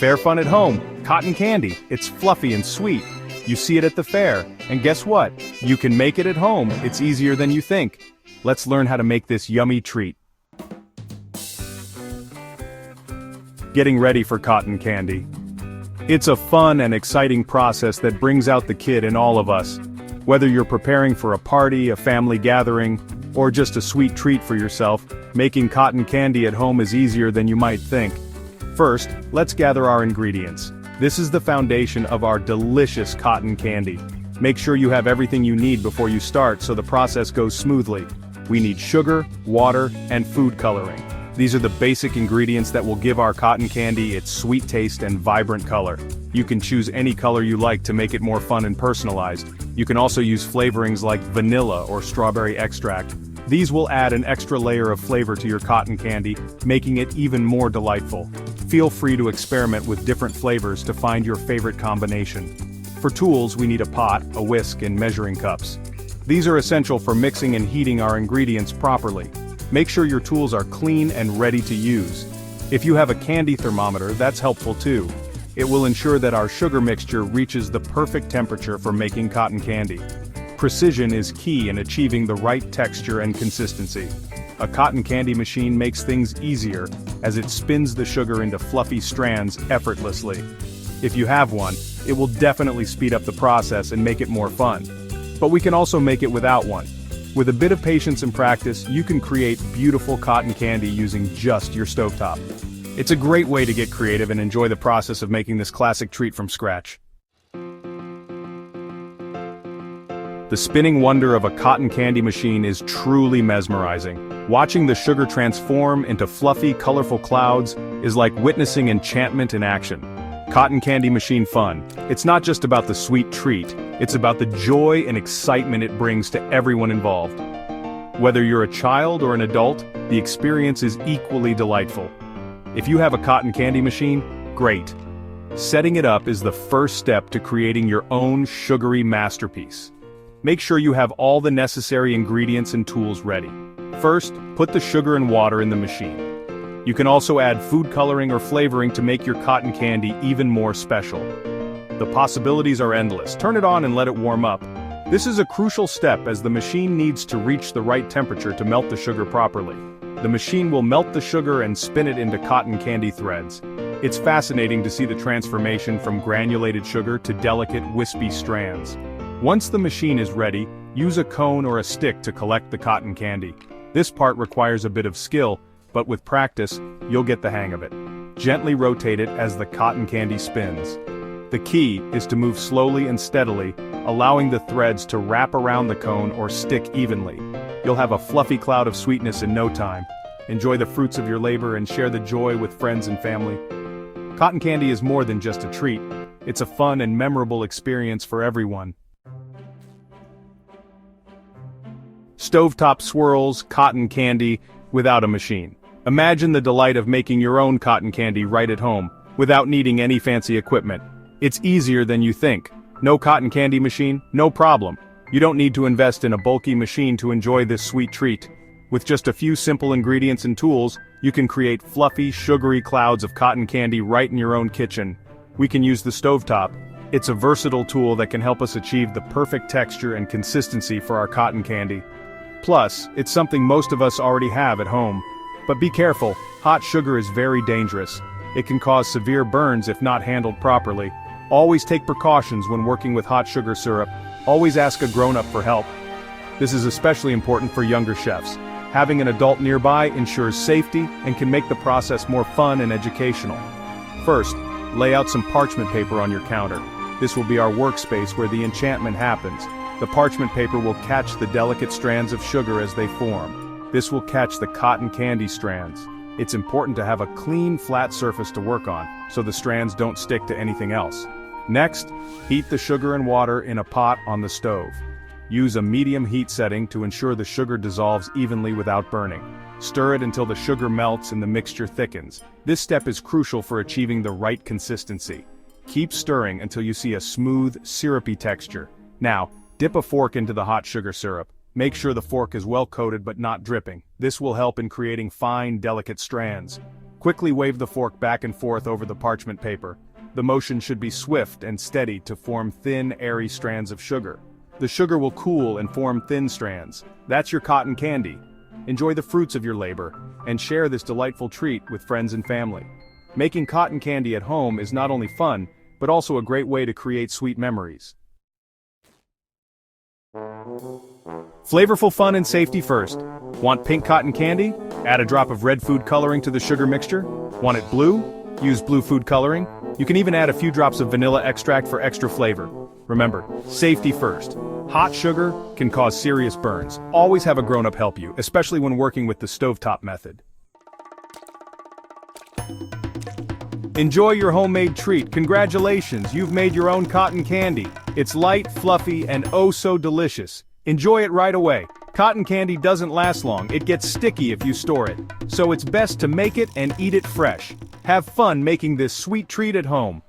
Fair fun at home, cotton candy, it's fluffy and sweet. You see it at the fair, and guess what? You can make it at home, it's easier than you think. Let's learn how to make this yummy treat. Getting ready for cotton candy. It's a fun and exciting process that brings out the kid in all of us. Whether you're preparing for a party, a family gathering, or just a sweet treat for yourself, making cotton candy at home is easier than you might think. First, let's gather our ingredients. This is the foundation of our delicious cotton candy. Make sure you have everything you need before you start so the process goes smoothly. We need sugar, water, and food coloring. These are the basic ingredients that will give our cotton candy its sweet taste and vibrant color. You can choose any color you like to make it more fun and personalized. You can also use flavorings like vanilla or strawberry extract. These will add an extra layer of flavor to your cotton candy, making it even more delightful. Feel free to experiment with different flavors to find your favorite combination. For tools, we need a pot, a whisk, and measuring cups. These are essential for mixing and heating our ingredients properly. Make sure your tools are clean and ready to use. If you have a candy thermometer, that's helpful too. It will ensure that our sugar mixture reaches the perfect temperature for making cotton candy. Precision is key in achieving the right texture and consistency. A cotton candy machine makes things easier, as it spins the sugar into fluffy strands effortlessly. If you have one, it will definitely speed up the process and make it more fun. But we can also make it without one. With a bit of patience and practice, you can create beautiful cotton candy using just your stovetop. It's a great way to get creative and enjoy the process of making this classic treat from scratch. The spinning wonder of a cotton candy machine is truly mesmerizing. Watching the sugar transform into fluffy, colorful clouds is like witnessing enchantment in action. Cotton candy machine fun. It's not just about the sweet treat, it's about the joy and excitement it brings to everyone involved. Whether you're a child or an adult, the experience is equally delightful. If you have a cotton candy machine, great. Setting it up is the first step to creating your own sugary masterpiece. Make sure you have all the necessary ingredients and tools ready. First, put the sugar and water in the machine. You can also add food coloring or flavoring to make your cotton candy even more special. The possibilities are endless. Turn it on and let it warm up. This is a crucial step as the machine needs to reach the right temperature to melt the sugar properly. The machine will melt the sugar and spin it into cotton candy threads. It's fascinating to see the transformation from granulated sugar to delicate, wispy strands. Once the machine is ready, use a cone or a stick to collect the cotton candy. This part requires a bit of skill, but with practice, you'll get the hang of it. Gently rotate it as the cotton candy spins. The key is to move slowly and steadily, allowing the threads to wrap around the cone or stick evenly. You'll have a fluffy cloud of sweetness in no time. Enjoy the fruits of your labor and share the joy with friends and family. Cotton candy is more than just a treat. It's a fun and memorable experience for everyone. Stovetop swirls, cotton candy, without a machine. Imagine the delight of making your own cotton candy right at home, without needing any fancy equipment. It's easier than you think. No cotton candy machine? No problem. You don't need to invest in a bulky machine to enjoy this sweet treat. With just a few simple ingredients and tools, you can create fluffy, sugary clouds of cotton candy right in your own kitchen. We can use the stovetop. It's a versatile tool that can help us achieve the perfect texture and consistency for our cotton candy. Plus, it's something most of us already have at home. But be careful, hot sugar is very dangerous. It can cause severe burns if not handled properly. Always take precautions when working with hot sugar syrup. Always ask a grown-up for help. This is especially important for younger chefs. Having an adult nearby ensures safety and can make the process more fun and educational. First, lay out some parchment paper on your counter. This will be our workspace where the enchantment happens. The parchment paper will catch the delicate strands of sugar as they form. This will catch the cotton candy strands. It's important to have a clean, flat surface to work on, so the strands don't stick to anything else. Next, heat the sugar and water in a pot on the stove. Use a medium heat setting to ensure the sugar dissolves evenly without burning. Stir it until the sugar melts and the mixture thickens. This step is crucial for achieving the right consistency. Keep stirring until you see a smooth, syrupy texture. Now, dip a fork into the hot sugar syrup. Make sure the fork is well coated but not dripping. This will help in creating fine, delicate strands. Quickly wave the fork back and forth over the parchment paper. The motion should be swift and steady to form thin, airy strands of sugar. The sugar will cool and form thin strands. That's your cotton candy. Enjoy the fruits of your labor, and share this delightful treat with friends and family. Making cotton candy at home is not only fun, but also a great way to create sweet memories. Flavorful fun and safety first. Want pink cotton candy? Add a drop of red food coloring to the sugar mixture. Want it blue? Use blue food coloring. You can even add a few drops of vanilla extract for extra flavor. Remember, safety first. Hot sugar can cause serious burns. Always have a grown-up help you, especially when working with the stovetop method. Enjoy your homemade treat. Congratulations, you've made your own cotton candy. It's light, fluffy, and oh so delicious. Enjoy it right away. Cotton candy doesn't last long, it gets sticky if you store it. So it's best to make it and eat it fresh. Have fun making this sweet treat at home.